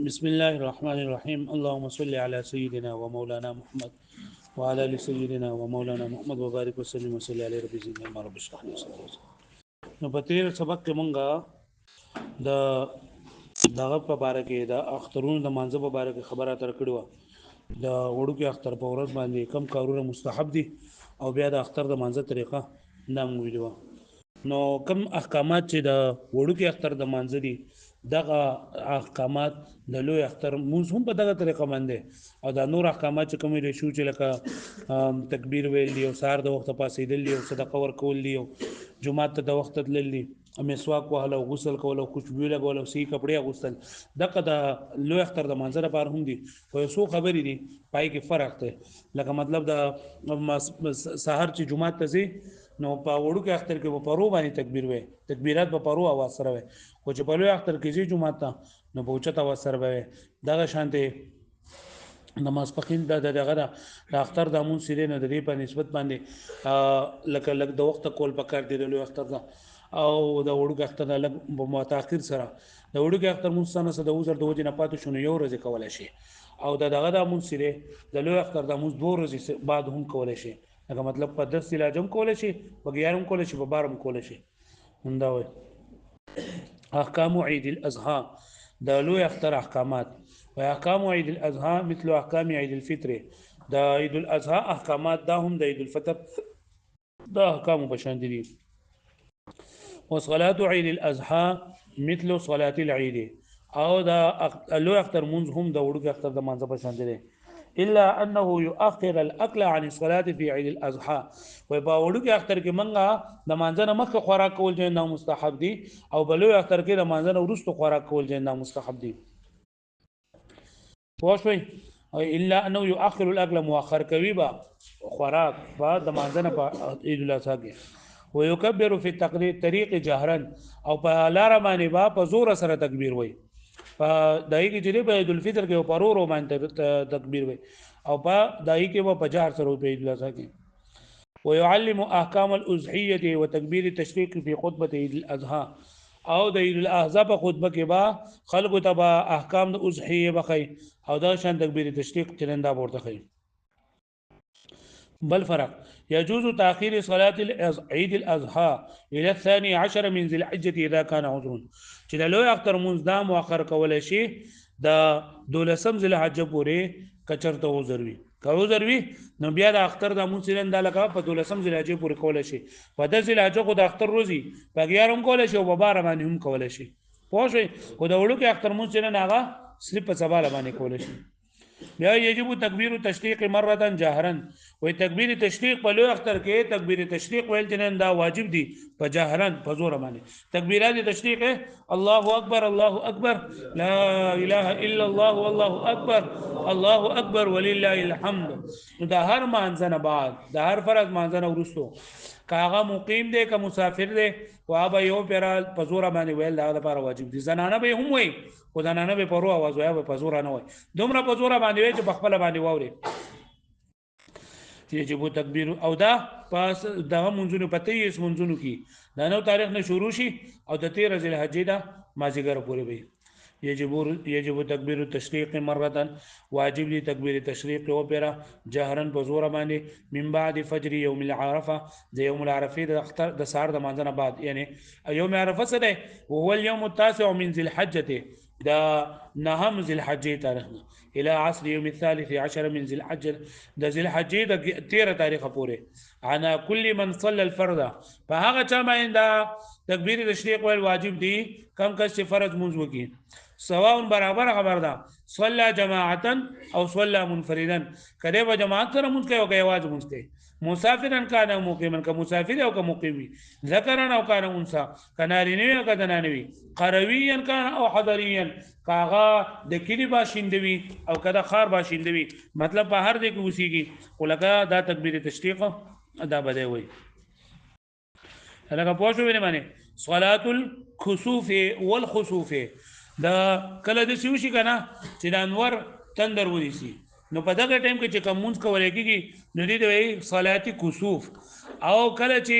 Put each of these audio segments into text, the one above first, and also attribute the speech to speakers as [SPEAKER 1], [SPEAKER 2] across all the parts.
[SPEAKER 1] بسم الله الرحمن الرحيم اللهم صل على سيدنا ومولانا محمد وعلى ال سيدنا ومولانا محمد وبارك وسلم وصلي على رب زدنا ما رب اشرح لي صدري. نو په تیر سبق کې مونږه د دغه په باره کې د اخترونو د منځ په باره کې خبره تر کړو. د وړو کې اختر په ورځ باندې کم کارونه مستحب دي او بیا د اختر د منځ طریقه نام ویلو. نو کم احکامات چې د وړو کې اختر د منځ دي دغه احکامات د لوی اختر موږ هم په دغه طریقه باندې او د نور احکامات چې کومې شو چې لکه تکبیر ویل دی او سار د وخت پاسېدل دی او صدقه ورکول دی او جمعه ته د وخت تلل دي مسواک وهل او غسل کول او خوشبو لګول او صحیح کپڑے اغوستل دغه د لوی اختر د منظر لپاره هم دي خو څو خبرې دي پای کې فرق دی لکه مطلب د سحر چې جمعه ته ځي نو په وړو کې اختر کې په پرو باندې تکبیر وي تکبیرات په پرو आवाज سره وي خو چې په لوی اختر کې ځي جمعه ته نو په اوچت आवाज سره وي دغه شانته نماز پخین دغه د اختر د مون سیره نه د دې په نسبت باندې لکه لک د وخت کول پکار دی د لوی اختر دا او د وړو کې اختر لک په متأخر سره د وړو کې اختر مون سره د وزر د وجه نه پاتې شونه یو ورځ کولای شي او دغه د مون سیره د لوی اختر د مون دوه ورځې بعد هم کولای شي لکه مطلب په 10 علاجم کولای شي په 11 کولای شي په 12 کولای شي همدا وي احکام عید الاضحى د لوی اختر احکامات واحکام عید الاضحى مثل احکام عید الفطر د عید الاضحى احکامات دا هم د عید الفطر دا احکام بشان دي وصلاه عید الاضحى مثل صلاه العيد او دا لوی اختر منځ هم د وړو اختر د منځ بشان دي الا انه يؤخر الاكل عن الصلاه في عيد الاضحى وباوړو کې اختر کې منګه د مانځنه مخه خوراک کول جن مستحب دي او بلوي اختر کې د مانځنه ورستو خوراک کول جن مستحب دي پوښوي الا انه يؤخر الاكل مؤخر کوي با خوراک بعد د مانځنه په عيد الاضحى کې ويكبر في التقرير طريق جهرا او په لار باندې با په زور سره تکبیر وای دای کې چې په عید الفطر کې په ورو باندې تکبیر وي او په دای کې په 50 سره په عید الاضحى کې ويعلم احکام الاضحيه وتكبير التشريق في خطبه عيد الاضحى او د عید الاضحى په خطبه کې با خلق تبع احکام د اضحيه بخي او دا شان تکبیر التشريق چرنده ورته خي بل فرق يجوز تأخير صلاة عيد الأضحى إلى 12 من ذي الحجة إذا كان عذر چې د لوی اختر منځ دا مؤخر کولای شي د 12 ذی الحجه پورې کچرته عذر وي که عذر وي نو بیا د اختر د منځ سره د لکه په 12 ذی الحجه پورې کولای شي په 10 ذی الحجه کو د اختر روزي په 11 هم کولای شي او په 12 باندې هم کولای شي پوه شئ کو د وړو کې اختر منځ سره نه هغه صرف په سبا باندې کولای شي بیا یجب تکبیر تشریق مره جهرا وي تکبیر تشریق په لوی اختر کې تکبیر تشریق ویل جنن دا واجب دي په جهرا په زور باندې تکبیرات تشریق الله اکبر لا اله الا الله والله اکبر ولله الحمد دا هر مانځنه بعد دا هر فرض مانځنه ورستو کاغه مقیم دی که مسافر دی وابه یو پیرال په زور باندې ویل دا لپاره واجب دي زنانه به هم وي خو زنانه به پرو आवाज وای په زور نه وای دومره په زور باندې وای چې په خپل باندې ووري چې بو تکبیر او دا پاس دغه منځونو پته یې منځونو کې دا نو تاریخ نه شروع شي او د 13 ذی الحجه دا مازیګر پورې وي يجب تکبیر التشریق مره واجب دي تکبیر تشریق او پیرا جهرا بزور باندې من بعد فجر يوم العرفه د يوم العرفه د اختر د سار د مانځنه بعد یعنی يوم عرفه څه دی وهو اليوم التاسع من ذي الحجه دا نهم ذي الحجه تاریخنا الى عصر يوم الثالث عشر من ذي الحجه د ذي الحجه د 13 تاریخ پورې انا كل من صلى الفرض فهغه چا باندې تکبیر تشریق ول واجب دي کم کس چې فرض منځ وکي سواء برابر خبر ده صلى جماعه او صلى منفردا کله به جماعت سره منځ کوي او کوي واجب منځ کوي مسافرن کانه مقیمن که مسافر او که مقیمی ذکرن او کانه انثى کنارینه او کدنانوی قرویا کان او حضریا کاغه د کلی باشندوی او کدا خار باشندوی مطلب په هر دې کې وسیږي ولکه دا تکبیر تشریق دا بده وي هغه پوښتنه ونه معنی صلاه الخسوف والخسوف دا کله د شوشي کنه چې د انور تندر ودی سي نو په دغه ټیم کې چې کوم مونږ کولای کیږي نو دې دی صلات کسوف او کله چې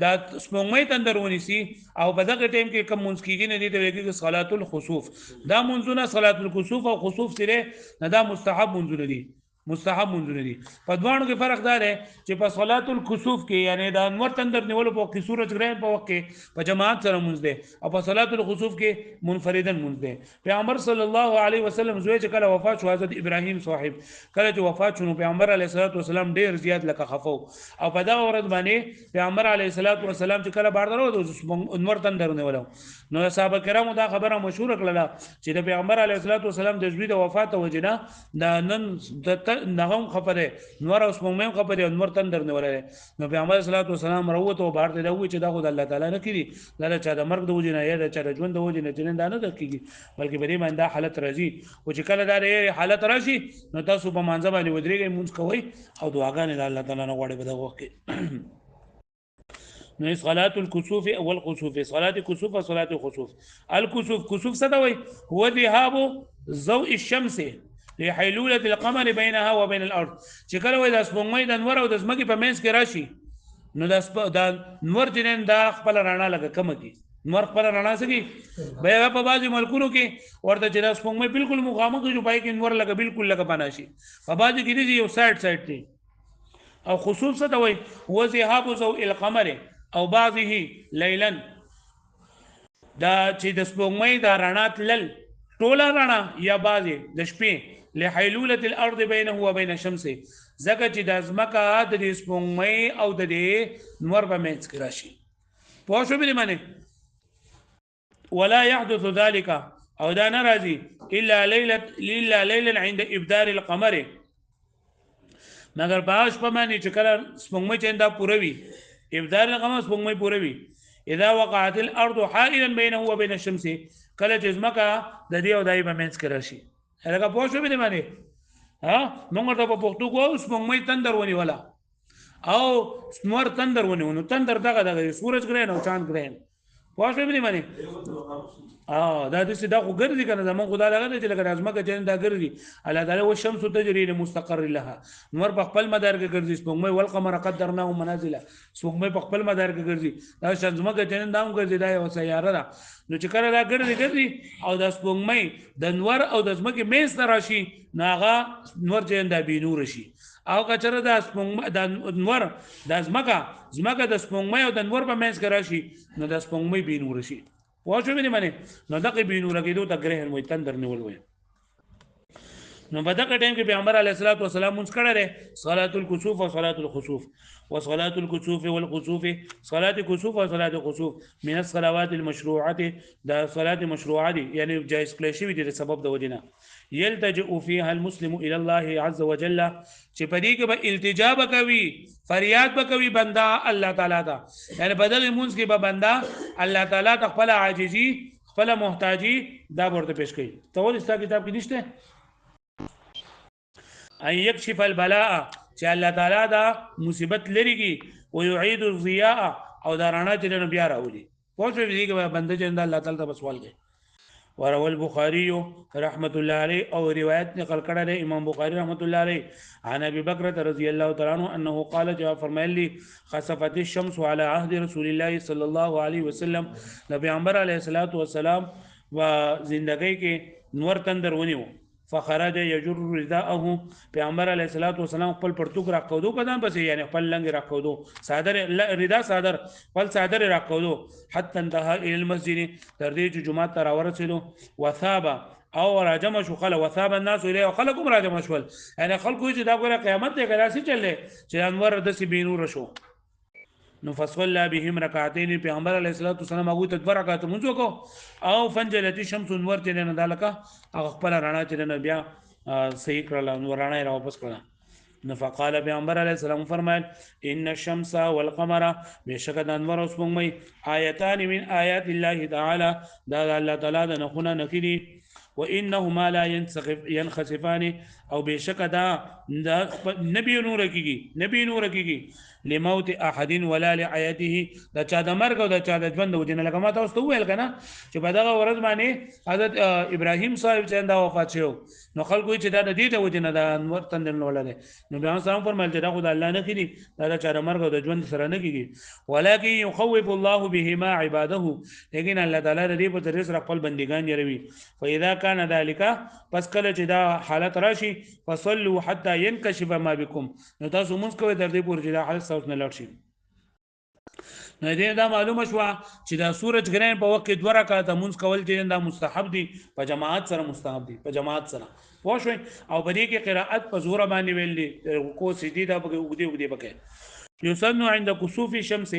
[SPEAKER 1] دا سپوږمۍ تندر ونیسي او په دغه ټیم کې کوم منځ کېږي نه دي ته ویل صلات الخسوف دا منځونه صلات الخسوف او خسوف سره نه دا مستحب منځونه دي مستحب منځونه دي په دوانو کې فرق دا دی چې په صلات الخسوف کې یعنی دا انور تندر نیول په کې سورج ګرهن په وخت کې په جماعت سره منځ دي او په صلات الخسوف کې منفردن منځ دي پیغمبر صلی الله علیه وسلم زوی چې کله وفات شو حضرت ابراهیم صاحب کله چې وفات شو پیغمبر علیه الصلاه والسلام ډیر زیات لکه خفو او په دا ورځ باندې پیغمبر علیه الصلاه والسلام چې کله بار درو انور تندر نیول نو صحابه کرامو دا خبره مشهور کړله چې د پیغمبر علیه الصلاه والسلام د ژوند وفات وجنه دا نن نغم خبره نور اوس مومن خبره نور تندر نه ولې نو پیغمبر صلی الله علیه وسلم وروته بهر ته دوی چې دا خدای الله تعالی نه کړي دا چې د مرګ د وجنه یا د چا د ژوند د وجنه چې نه نه کیږي بلکې به دې باندې حالت راځي او چې کله دا حالت راشي نو تاسو په مانځ باندې ودرېږئ مونږ کوي او دعاګانې د الله تعالی نه غواړي په دغه وخت کې نو صلاه الكسوف اول خسوف صلاه الكسوف صلاه الخسوف الكسوف كسوف ستوي هو ذهاب ضوء الشمس لحلوله القمر بينها وبين الارض چې کله وای د سپوږمۍ د انور او د ځمکې په منځ کې راشي نو د نور جنن دا خپل رڼا لګه کم کی نور خپل رڼا سکی بیا په بعضی ملکونو کې ورته چې د سپوږمۍ بالکل مخامخ جو پای کې نور لګه بالکل لګه پناشي په بعضی کې دي یو سایډ دی او خصوص څه وای هو ذهاب ضوء القمر او بعضه لیلا دا چې د سپوږمۍ د رڼا تلل ټوله رڼا یا بعضی د شپې لحلوله الارض بينه وبين الشمس زکه چې د ځمکه د سپوږمۍ او د نور په منځ کې راشي پوه شو به معنی ولا يحدث ذلك او دا ناراضي الا ليلا عند ابدار القمر مگر باش په معنی چې کله سپوږمۍ چنده پوروي ابدار القمر سپوږمۍ پوروي اذا وقعت الارض حائلا بينه وبين الشمس کله چې ځمکه د دې او دای په منځ کې راشي هغه پوه شو به معنی ها موږ ته په پښتو کو سپوږمۍ تندر ونی ولا او نور تندر ونی ونو تندر دغه سورج ګرهن او چاند ګرهن پوه شو به معنی دا د څه دا خو ګرځي کنه زمون خدای لغه چې لکه ازمکه چې دا ګرځي الله تعالی و شمس تجري لمستقر لها نور په خپل مدار کې ګرځي سپوږمۍ والقمر قدرناه منازل سپوږمۍ په خپل مدار کې ګرځي دا شمسمکه چې دا هم ګرځي دا یو سیاره ده نو چې کله دا ګرځي او د سپوږمۍ د نور او د ازمکه مېز راشي ناغه نور چې دا بینور شي او کچره د سپوږمۍ د نور د ازمکه د سپوږمۍ او د نور په مېز کې راشي نو د سپوږمۍ بینور شي واجب نه معنی نو دغه بینور کېدو ته ګرهن وي تندر نیول وي نو په دغه ټیم کې پیغمبر علیه الصلاۃ والسلام مونږ کړه لري صلاه الكسوف او صلاه الخسوف وصلاه الكسوف والخسوف صلاه الكسوف وصلاه الخسوف من الصلوات المشروعه دا صلاه مشروعه دي یعنی جایز کړی شوی دي سبب د وجنه يلتجئ فيها المسلم الى الله عز وجل چې په دې کې به التجا وکوي فریاد وکوي بندا الله تعالی ته یعنی بدل مونږ کې به بندا الله تعالی ته خپل عاجزي خپل محتاجي دا ورته پیش کوي ته ول استا کتاب کې نشته ان يكشف البلاء چې الله تعالی دا مصیبت لريږي او يعيد الضياء او دا رڼا چې بیا راولي پوه شو دې کې بنده چې الله تعالی ته سوال کوي وروى البخاري رحمة الله عليه او روایت نقل کړه امام بخاری رحمة الله عليه عن ابي بكر رضي الله تعالى عنه انه قال جاء فرمایلی خسفت الشمس على عهد رسول الله صلى الله عليه وسلم نبی پیغمبر علیه الصلاۃ والسلام و زندګۍ کې نور تندر ونیو فخرج يجر رداءه پیغمبر علیه الصلاۃ والسلام خپل پرتوک راکودو په دام پسې یعنی خپل لنګ راکودو صادر ردا صادر خپل صادر راکودو حتى انتهى الى المسجد تر دې چې جمعه ته راورسېدو وثاب او راجم شو خلق وثاب الناس اليه وخلقهم راجم شول یعنی خلکو چې دا ګوره قیامت ته کلاسي چلې چې انور د سی بینور شو نو فصلى بهم ركعتين پیغمبر علیه الصلاه والسلام هغه ته 2 رکعات منځ وکاو او فنجلت الشمس انور چې نه دالکه هغه خپل رڼا چې نه بیا صحیح کړل نو رڼا یې واپس کړل نو فقال پیغمبر علیه السلام فرمایل ان الشمس والقمر بشک د انور او سپوږمۍ آیتان من آیات الله تعالی دا الله تعالی د نخونه نکړي وانهما لا ينخسفان او بشک دا نبی نور کیږي لموت احد ولا لحياته دا چا د مرګ او دا چا د ژوند وجنه لکه ما تاسو ته ویل کنه چې په دغه ورځ باندې حضرت ابراهيم صاحب چې دا وفات شو نو خلکو چې دا د دې د وجنه دا انور تندل ولله نو بیا سلام فرمایل چې دا خدای الله نه کړي دا چا د مرګ او د ژوند سره نه کیږي ولکن يخوف الله بهما عباده لیکن الله تعالی د دې په ذریعہ سره خپل بندگان یروي فاذا كان ذلك پس کله چې دا حالت راشي فصلوا حتى ينكشف ما بكم نو تاسو مونږ کوی در دې پورې چې دا حالت تاسو نه لړ شي نو دې دا معلومه شو چې دا سورج ګرین په وخت کې 2 رکعات مونږ کول چې دا مستحب دي په جماعت سره مستحب دي په جماعت سره واښوي او په دې کې قراءت په زور باندې ویل دي کو سیدی دا بګي وګدي بګي يسن عند كسوف الشمس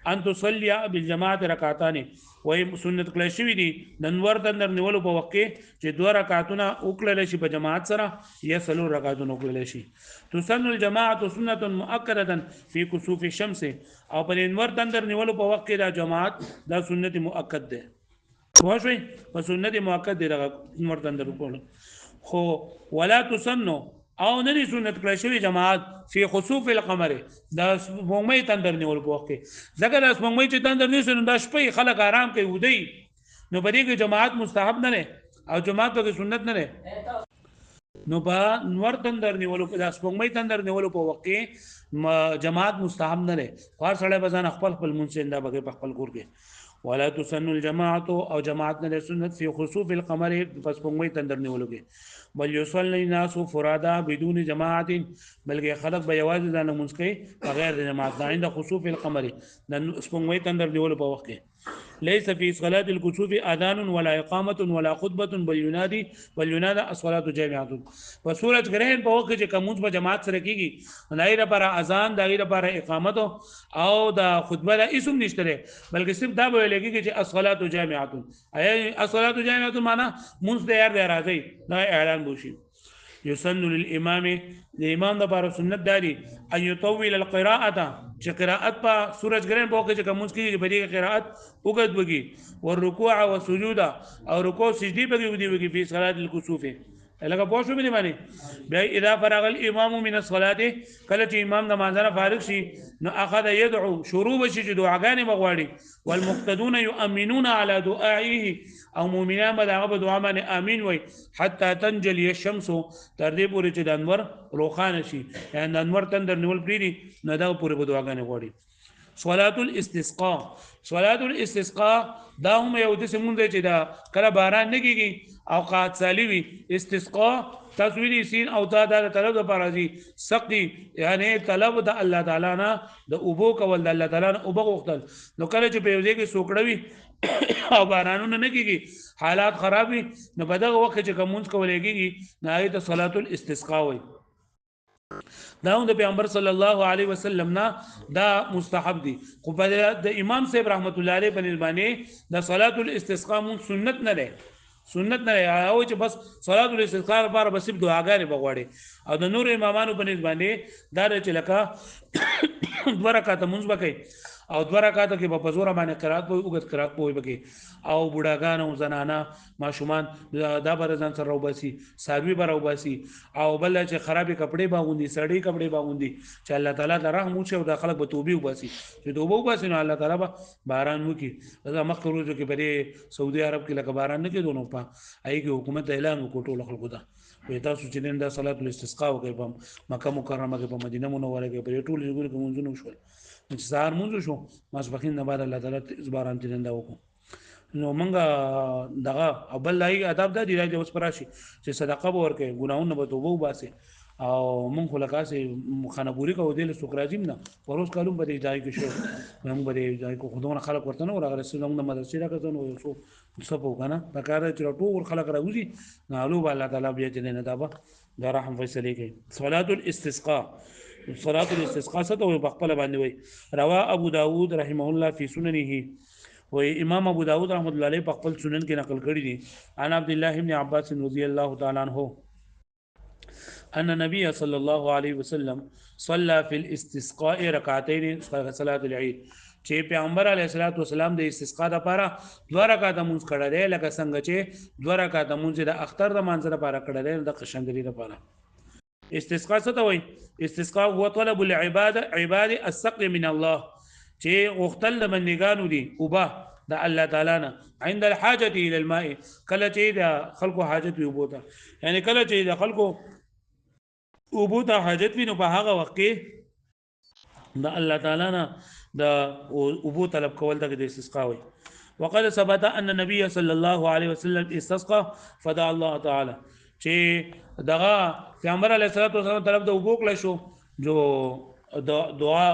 [SPEAKER 1] ان تصلي بالجماعه ركعتان وهي سنت کله شوی دي د انور تندر نیولو په وخت کې چې 2 رکعاتونه وکړل شي په جماعت سره یا 3 رکعاتونه وکړل شي تسن الجماعه سنه مؤكده في كسوف الشمس او په انور تندر نیولو په وخت کې دا جماعت دا سنت مؤکد ده واښوي په سنت مؤکد دی دا انور تندر وکړل خو ولا تسنو او ندی سنت کړی شوی جماعت فی خسوف القمر دا سپوږمۍ تندر نیول په وخت کې ځکه دا سپوږمۍ چې تندر نیسي نو دا شپې خلک آرام کوي ودی نو په دې کې جماعت مستحب نه نه او جماعت کې سنت نه نه نو په نور تندر نیول په دا سپوږمۍ تندر نیول په وخت کې جماعت مستحب نه نه خاص سره بزن خپل منځنده بګي په خپل کور کې ولا تسن الجماعه او جماعت نه سنت فی خسوف القمر پس پنګوي تندر نیولږي بل یصلی الناس فرادا بدون جماعت بلکې خلق به یواز ځان منسکي بغیر د جماعت نه عند خسوف القمر د پنګوي تندر نیول په وخت کې ليس في صلاة الكسوف اذان ولا اقامه ولا خطبه بل ينادي الصلاه جامعه فسورج ګرهن په وخت کې کومز په جماعت سره کیږي دایره پر اذان دایره پر اقامت او د خطبه د اسم نشته بلکې صرف دا ویل کېږي چې الصلاه جامعه اي الصلاه جامعه معنا منځ د یار دی راځي دا اعلان بوشي يسن للامام الامام د بار سنت داري ان يطول القراءه چې قراءت په سورج ګرین په وخت کې کوم کې په دې قراءت وګد وږي والركوع والسجود او رکوع سجدي به وږي په صلاه الكسوف لکه پوه شو به باندې بیا اذا فرغ الامام من الصلاه کله چې امام نماز نه فارغ شي نو اخذ يدعو شروع بشي چې دعاګانې بغواړي والمقتدون يؤمنون على دعائه او مؤمنان به هغه دعا باندې امين وي حتى تنجلي الشمس تر دې پورې چې د انور روخانه شي یعنی د انور تندر نیول پریدي نو دا پورې دعاګانې غواړي صلاه الاستسقاء دا هم یو د سمون دی چې دا کله باران نه کیږي اوقات سالوي استسقاء تصویری سین او تا د طلب د پارازي سقي یعنی طلب د الله تعالی نه د اوبو کول د الله تعالی نه اوبو غوښتل نو کله چې په یوځای کې سوکړوي او بارانونه نه کیږي حالات خرابي نو په دغه وخت چې کومونځ کولای کیږي نه ایت صلاه الاستسقاء وي دا د پیغمبر صلی الله علیه وسلم نه دا مستحب دي خو د امام صاحب رحمت الله علیه باندې د صلاه الاستسقاء سنت نه ده او چې بس صلاه الاستسقاء لپاره بس دعاګانې بغواړي او د نور امامانو باندې دا چې لکه 2 رکعات مونږ وکړي او 2 رکعات کې په زور باندې قرات په وګت قرات په وي او بوډاګان او زنانه ماشومان دا برزان سره وباسي ساروي بر وباسي او بل چې خرابې کپڑے باغوندي سړی کپڑے باغوندي چې الله تعالی د رحم وشي او د خلک به توبه وباسي چې توبه وباسي نو الله تعالی به باران وکي دا مخکې روزو کې په سعودي عرب کې لکه باران نه کېدو نو په هغه کې حکومت اعلان وکړ ټول خلکو ته وي تاسو چې نن د صلاه الاستسقاء وکړئ په مکه مکرمه کې په مدینه منوره کې په ټول ځایونو کې مونږ شول چې سهار مونږ شو ماسپخین نه بعد الله تعالی باران تیندا وکړو نو منګه دغه ابل لای ادب د دی راځي اوس پراشي چې صدقه ورکې ګناونه به توبه وباسي او مونږ خلکاسه خانپوري کو دل سوکراجیم نه پروس کالو به ځای کې شو موږ به ځای کو خودونه خلک ورته نو راغله سلام د مدرسې راکته نو شو سپو کنه پکاره چې ټول خلک راوځي نالو الله تعالی بیا چې نه دابا دا رحم فیصله کوي صلاه الاستسقاء څه ته په خپل باندې وي روا ابو داود رحمه الله فی سننه و امام ابو داود رحمۃ اللہ علیہ په خپل سنن کې نقل کړی دي ان عبد الله ابن عباس رضی الله تعالی عنہ ان النبي صلى الله عليه وسلم صلى في الاستسقاء ركعتين صلاه العيد چې پیغمبر علیه الصلاۃ والسلام د استسقا لپاره 2 رکعات مونږ کړه دی لکه څنګه چې 2 رکعات مونږ د اختر د منځ لپاره کړه دی د قشنګری لپاره. استسقا څه ته وایي؟ استسقا هو طلب عباد السقي من الله، چې غختل د بندګانو دي اوبه د الله تعالی نه عند الحاجه الى الماء، کله چې د خلکو حاجت وي اوبو ته، یعنی کله چې د خلکو اوبو ته حاجت وي نو په هغه وخت کې د الله تعالی نه د اوبو طلب کول د استسقا وي. وقد ثبت ان النبي صلى الله عليه وسلم استسقى فدعا الله تعالی، چې دغه پیغمبر علیه الصلاۃ والسلام طرف د اوبو کړه شو جو دعا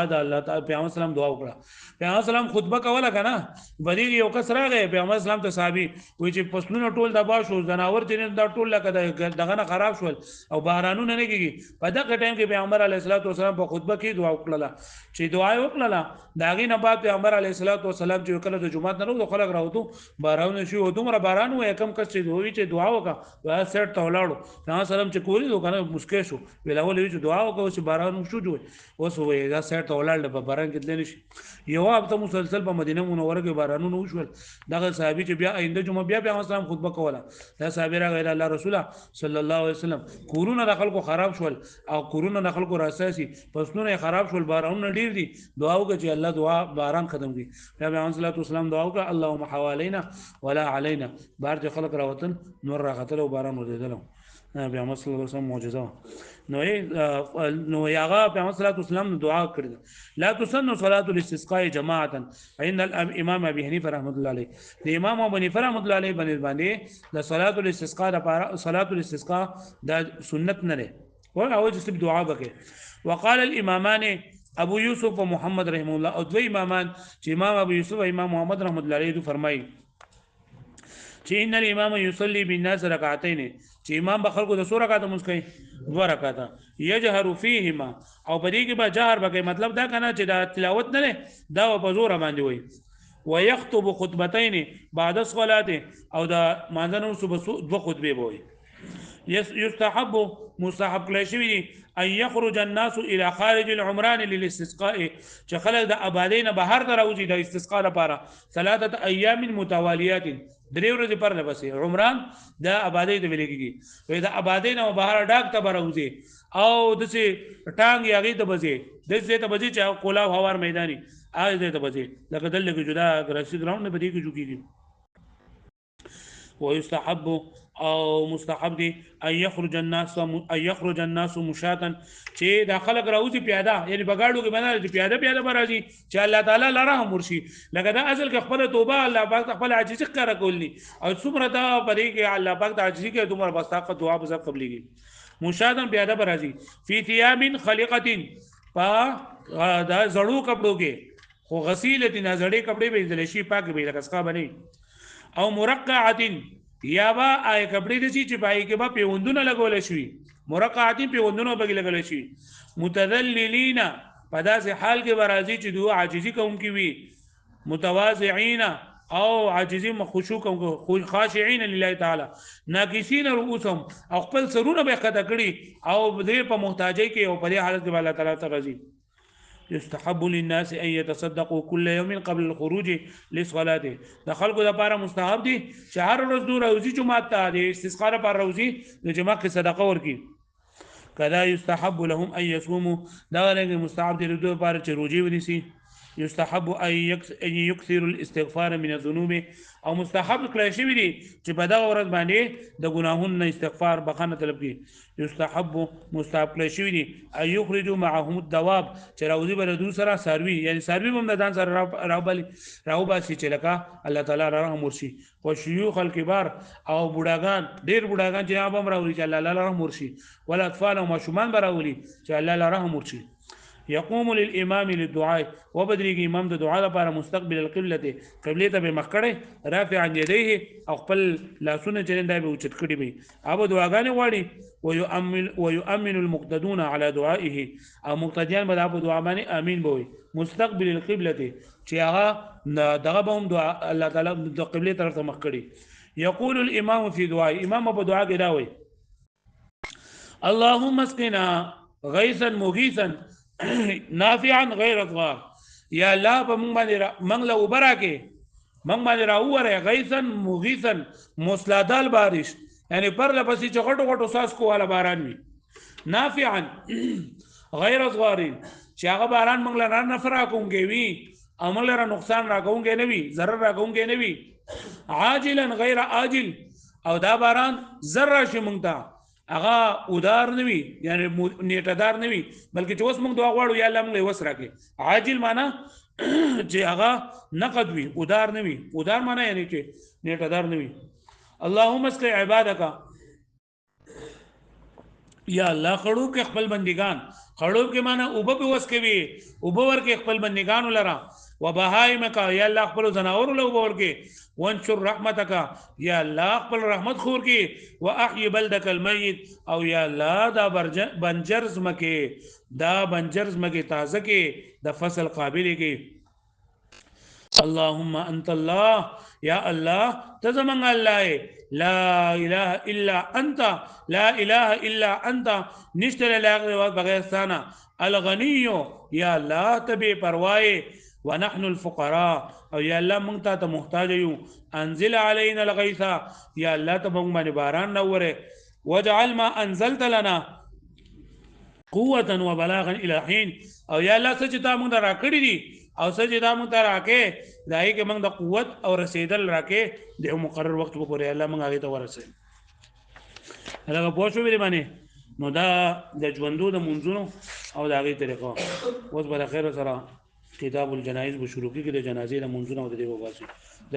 [SPEAKER 1] د الله تعالی پیغمبر سلام دعا وکړه. پیغمبر سلام خطبه کوله کنه، بدیږي یو کس راغی پیغمبر سلام ته صحابي وی چې پسلونه ټول دبا شو، زناور چې دا ټول لکه دغه نه خراب شول او بارانونه نه کیږي. په دغه ټایم کې پیغمبر علیه الصلاۃ والسلام په خطبه کې دعا وکړه، چې دعا وکړه داغې نه بعد پیغمبر علیه الصلاۃ والسلام چې کله د جمعه نه نو خلک راوته باران شو، دومره باران و کم کس چې دوی چې دعا وکړه وای سیټ ته ولاړو پیغمبر سلام چې کولی دو کنه مسکه شو ویلاول چې دعا وکړه چې باران شو جوړ اوس وای دا سیټ ته ولاړ په باران کې تللی شي. یو هفته مسلسل په مدینه منوره کې بارانونه وشول. دغه صحابي چې بیا آینده جمعه بیا پیغمبر سلام خطبه کوله، دا صحابي راغی الله رسول صلی الله علیه وسلم کورونه د خلکو خراب شول او کورونه د خلکو راساسي پسونه خراب شول، بارانونه ډیر دي، دعا وکړه چې الله دعا باران ختم کړي. پیغمبر صلی الله علیه وسلم دعا وکړه اللهم حوالينا ولا علينا، بار چې خلک راوتن نور راغتل او باران ودیدل. پیغمبر صلی الله علیه وسلم معجزه نو یاغه پیغمبر صلی الله علیه وسلم دعا کړی. لا تسن صلاه الاستسقاء جماعه عند الامام ابي حنيفه رحمه الله عليه، د امام ابو حنیفه رحمه الله علیه باندې د صلاه الاستسقاء لپاره صلاه الاستسقاء د سنت نه ده او هغه چې دعا وکړي. وقال الامامان ابو یوسف و محمد رحمه الله، او دوی امامان چې امام ابو یوسف او امام محمد رحمه الله علیه فرمایي چې ان الامام يصلي بالناس ركعتين، چې امام به خلکو د 100 رکعات مونږ کوي 2 رکعات يجهر فيهما، او په دې کې به جهر وکړي، مطلب دا کنه چې دا تلاوت نه دا په زور باندې وي. ويخطب خطبتين بعد الصلاه، او دا مانځنه صبح 2 خطبه وي. يستحب مستحب کله شوی ان يخرج الناس الى خارج العمران للاستسقاء، چې خلک د آبادین بهر دروځي د استسقاء لپاره 3 ايام متواليات، 3 ورځې پر لپسې عمران د آبادی د ویل کېږي، وې د آبادین او بهر ډاک ته بروځي او د سي ټانګ یاغي ته بځي د دې ته بځي چې کولا هوار میداني آج دې ته بځي لکه دلته کې جدا ګراسي ګراوند نه بدی کې جوړیږي. ويستحب او مستحب دي ان يخرج الناس مشاتا، چې د خلک راوځي پیاده، یعنی بغاړو کې باندې پیاده برازي چې الله تعالی لره مرشي، لکه دا اصل کې خپل توبه الله پاک خپل عاجزي ښکارا کولی او څومره دا پرې کې الله پاک د عاجزي کې دومره بستاقه دعا به قبليږي. مشاتا پیاده برازي فی ثياب خلقه، په دا زړو کپړو کې خو غسیلت نه زړې کپڑے به ځل شي پاک به لکسکا بني، او مرقعه یا با آی کپڑے دي چې پای کې به پیوندونه لګول شي، مرقعه پیوندونه به لګول شي. متذللین په داسې حال کې برازي چې دوه عاجزي کوونکی وي، متواضعين او عاجزي خشوع کوونکی، خاشعين لله تعالی، ناکسین رؤوسهم او خپل سرونه به خطا کړي او دې په محتاجۍ کې او په دې حالت کې الله تعالی ته راضي. يستحب للناس ان يتصدقوا كل يوم قبل الخروج للصلاه، د خلکو لپاره مستحب دي چې هر ورځ دوه روزي جمعه ته د استسقا لپاره روزي د جمعه کې صدقه ورکړي. کذا يستحب لهم ان يصوموا، دا لږه مستحب دي دوه لپاره چې روزي ونیسي. يستحب ان يكثر الاستغفار من الذنوب، او مستحب کله شي دي چې په دغه ورځ باندې د ګناهونو استغفار بخښنه طلب کړي. يستحب مستحب کله شي دي ان يخرجوا معهم الدواب، چې راوځي بر دو سره ساروي، یعنی ساروي هم د دان سره راوباسي چې لکه الله تعالی رحم ورشي. او شيوخ الكبار او بوډاګان، ډیر بوډاګان چې هغه هم راوړي چې الله رحم ورشي، ول اطفال او ماشومان براولي چې الله رحم ورشي. يقوم للامام للدعاء، وبدريږي امام د دعا لپاره مستقبل القبلة، قبله ته به مخ کړي، رافعا يديه او خپل لاسونه چرنده به اوچت کړي به ابو دعاګانې واړي. ويؤمن المقتدون على دعائه، او مقتدیان به ابو دعا باندې امين بوي. مستقبل القبلة چې هغه دغه به هم دعا الله تعالی د قبله طرف ته مخ کړي. يقول الامام في دعاء، امام ابو دعا کې دا وایي اللهم اسقنا غيثا مغيثا نافعا غير ضار، یا الله په موږ باندې موږ له اوبه راکې موږ باندې راووره غیثن مغیثن موسلادال بارش یعنی پر لپسې چې غټو غټو څاڅکو والا باران وي نافعا غیر صغارین چې هغه باران موږ له نفع راکوونکی وي او موږ له نقصان راکوونکی نه وي ضرر راکوونکی نه وي عاجلا غیر عاجل او دا باران زر راشي موږ ته هغه ودار نه وي یعنی نیټه دار نه وي بلکې چې اوس موږ دعا غواړو یا الله موږ له وس راکې عاجل معنا چې هغه نقد وي ودار نه وي ودار معنا یعنی چې نیټه دار نه وي اللهم اسقي عبادك یا الله خړو کې خپل بندگان خړو کې معنا او به وس کوي او به ور کې خپل بندگان لرا وبهائمک یا الله خپل زناور له ور کې وانشر رحمتک یا الله خپل رحمت خور کې واحيي بلدک المیت او یا الله دا بنجرز مکه تازه کې د فصل قابل کې اللهم انت الله یا الله تزمن الله لا اله الا انت لا اله الا انت نشتر لا بغیر ثانا الغنی یا الله تبي پروايي ونحن الفقراء او یا الله مونږ ته محتاج یو انزل علينا الغيث یا الله ته مونږ باندې باران نوره وجعل ما انزلت لنا قوه وبلاغا الى حين او یا الله سچ ته مونږ راکړی دي او سچ ته مونږ راکې دای کې مونږ د قوت او رسیدل راکې د مقرر وخت په پورې الله مونږ هغه ته ورسې هغه پوښتنه ویلې باندې نو دا د ژوندو د منځونو او د هغه طریقو اوس به خیر سره کتاب الجنایز به شروع کیږي د جنازې د منځونو او د دې وباسي د